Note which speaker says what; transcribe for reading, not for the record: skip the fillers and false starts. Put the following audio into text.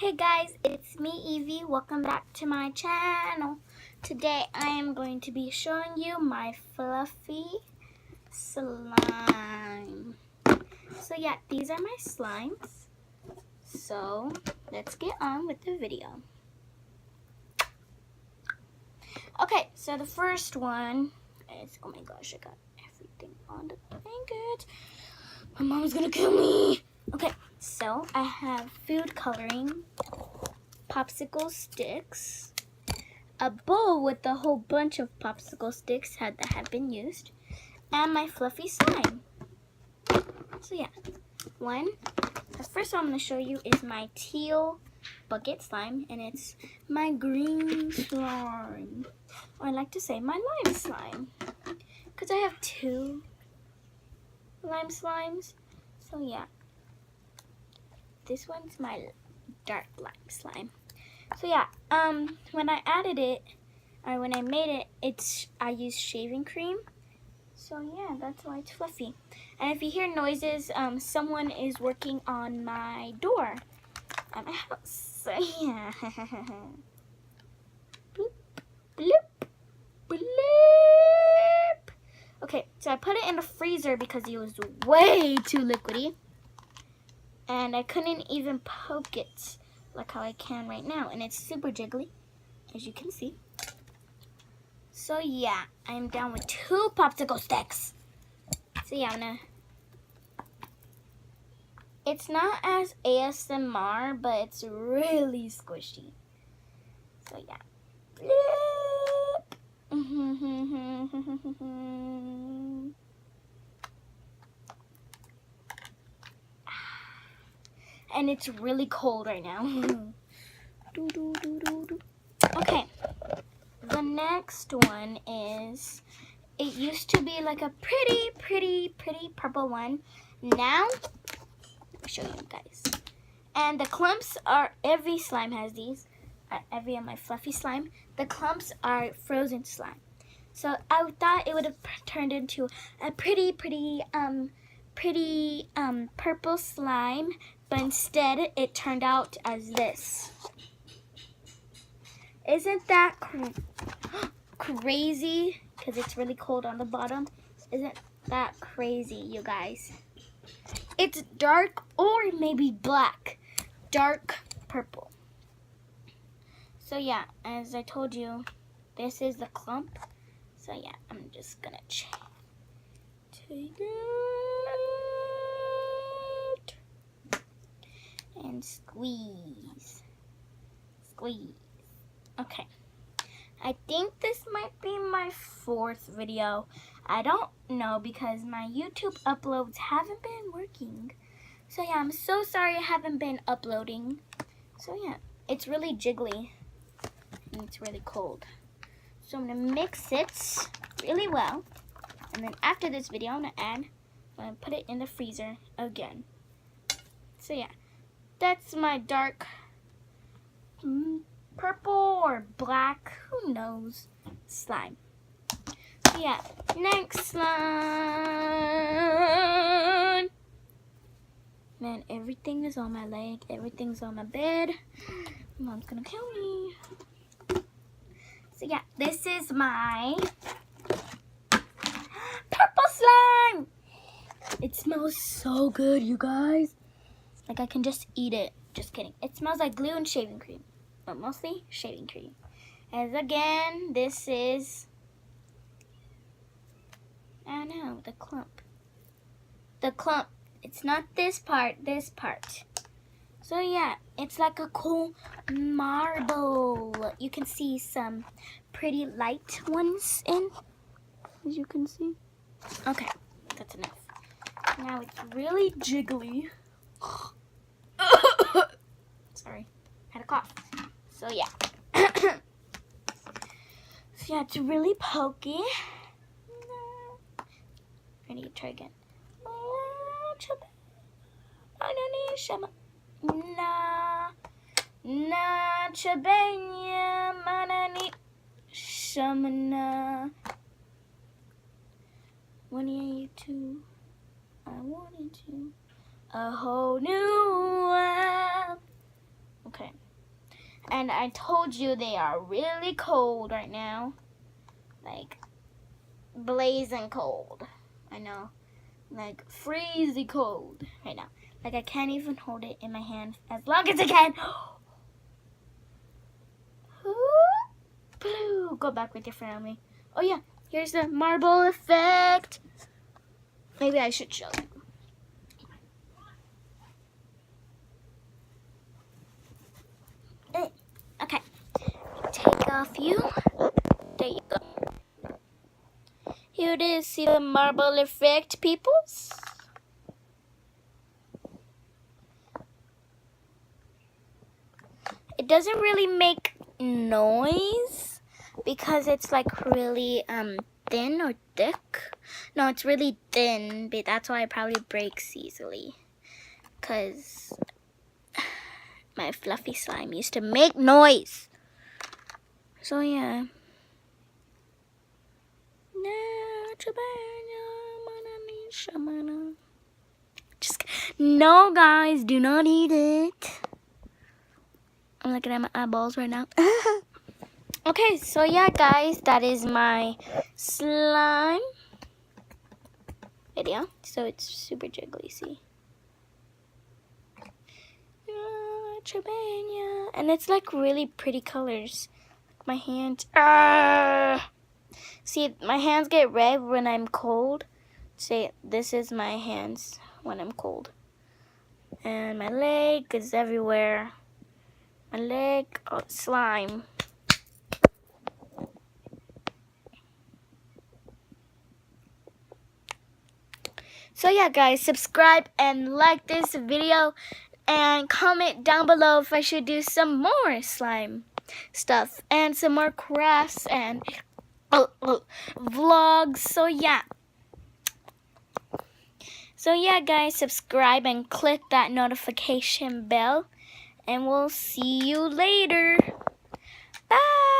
Speaker 1: Hey guys, it's me Evie. Welcome back to my channel. Today I am going to be showing you my fluffy slime. So yeah, these are my slimes. So let's get on with the video. Okay, so the first one is, oh my gosh, I got everything on the blanket. My mom's gonna kill me. Okay, so I have food coloring, popsicle sticks, a bowl with a whole bunch of popsicle sticks that have been used, and my fluffy slime. So yeah, the first one I'm going to show you is my teal bucket slime, and it's my green slime. Or I like to say my lime slime, because I have two lime slimes. So yeah, this one's my dark lime slime. So yeah, when I added it, or when I made it, I used shaving cream. So yeah, that's why it's fluffy. And if you hear noises, someone is working on my door at my house. So yeah. Bloop, bloop, bloop. Okay, so I put it in the freezer because it was way too liquidy. And I couldn't even poke it like how I can right now. And it's super jiggly, as you can see. So yeah, I'm down with 2 popsicle sticks. So yeah, it's not as ASMR, but it's really squishy. So yeah. And it's really cold right now. Okay, the next one is, it used to be like a pretty purple one. Now, I'll show you guys. And the clumps are, every slime has these. Every of my fluffy slime. The clumps are frozen slime. So I thought it would have turned into a pretty purple slime, but instead it turned out as this. Isn't that crazy? Because it's really cold on the bottom. Isn't that crazy, you guys? It's dark or maybe black. Dark purple. So yeah, as I told you, this is the clump. So yeah, I'm just gonna take it and squeeze. Squeeze. Okay. I think this might be my 4th video. I don't know because my YouTube uploads haven't been working. So yeah, I'm so sorry I haven't been uploading. So yeah, it's really jiggly and it's really cold. So I'm gonna mix it really well. And then after this video, I'm gonna put it in the freezer again. So yeah, that's my dark purple or black, who knows, slime. So yeah, next slime. Man, everything is on my leg, everything's on my bed. Mom's gonna kill me. So yeah, this is my purple slime. It smells so good, you guys. Like I can just eat it. Just kidding. It smells like glue and shaving cream, but mostly shaving cream. And again, this is, I don't know, the clump. The clump. It's not this part, this part. So yeah, it's like a cool marble. You can see some pretty light ones in, as you can see. Okay, that's enough. Now it's really jiggly. Sorry, had a cough. So yeah. So yeah, it's really pokey. I need to try again. Na chabenya manani shamana. Wanted to, I wanted to, a whole new world. Okay, And I told you they are really cold right now. Like, blazing cold. I know. Like, freezing cold right now. Like, I can't even hold it in my hand as long as I can. Blue. Go back with your family. Oh, yeah. Here's the marble effect. Maybe I should show you. Okay. Take off you. There you go. Here it is. See the marble effect, peoples? It doesn't really make noise because it's like really thin or thick. No, it's really thin, but that's why it probably breaks easily. Because my fluffy slime used to make noise. So yeah. Just no, guys, do not eat it. I'm looking at my eyeballs right now. Okay, so yeah, guys, that is my slime video. So it's super jiggly, see? And it's like really pretty colors. My hands. See, my hands get red when I'm cold. See, this is my hands when I'm cold. And my leg is everywhere. My leg, oh, slime. So yeah, guys, subscribe and like this video. And comment down below if I should do some more slime stuff. And some more crafts and vlogs. So yeah. So yeah, guys, subscribe and click that notification bell. And we'll see you later. Bye.